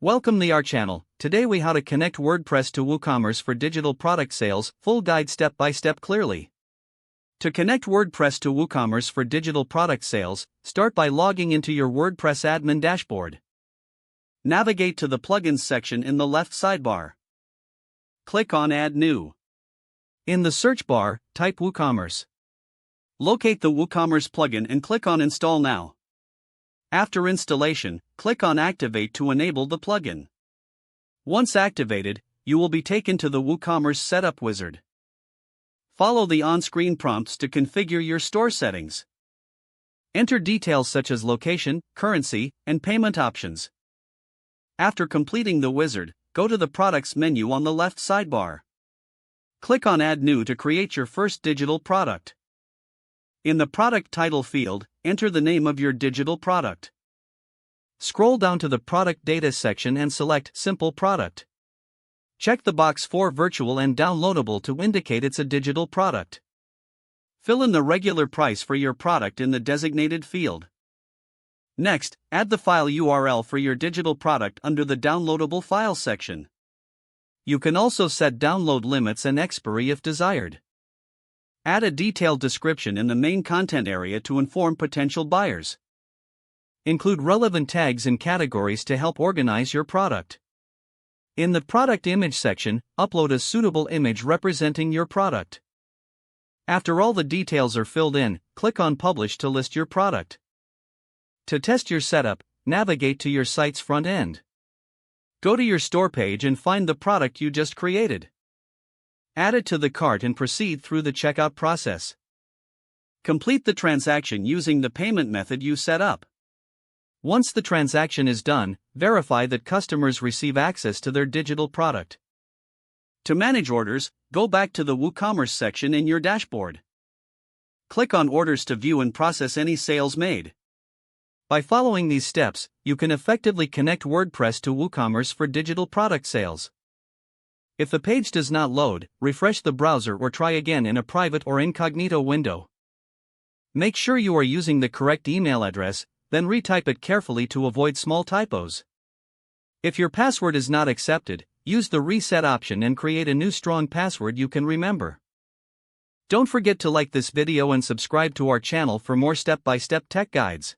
Welcome to our channel. Today we how to connect WordPress to WooCommerce for digital product sales, full guide step by step clearly. To connect WordPress to WooCommerce for digital product sales, start by logging into your WordPress admin dashboard. Navigate to the plugins section in the left sidebar. Click on Add New. In the search bar, type WooCommerce. Locate the WooCommerce plugin and click on Install Now. After installation, click on Activate to enable the plugin. Once activated, you will be taken to the WooCommerce setup wizard. Follow the on-screen prompts to configure your store settings. Enter details such as location, currency, and payment options. After completing the wizard, go to the Products menu on the left sidebar. Click on Add New to create your first digital product. In the product title field, enter the name of your digital product. Scroll down to the product data section and select Simple Product. Check the box for Virtual and Downloadable to indicate it's a digital product. Fill in the regular price for your product in the designated field. Next, add the file URL for your digital product under the Downloadable File section. You can also set download limits and expiry if desired. Add a detailed description in the main content area to inform potential buyers. Include relevant tags and categories to help organize your product. In the product image section, upload a suitable image representing your product. After all the details are filled in, click on Publish to list your product. To test your setup, navigate to your site's front end. Go to your store page and find the product you just created. Add it to the cart and proceed through the checkout process. Complete the transaction using the payment method you set up. Once the transaction is done, verify that customers receive access to their digital product. To manage orders, go back to the WooCommerce section in your dashboard. Click on Orders to view and process any sales made. By following these steps, you can effectively connect WordPress to WooCommerce for digital product sales. If the page does not load, refresh the browser or try again in a private or incognito window. Make sure you are using the correct email address, then retype it carefully to avoid small typos. If your password is not accepted, use the reset option and create a new strong password you can remember. Don't forget to like this video and subscribe to our channel for more step-by-step tech guides.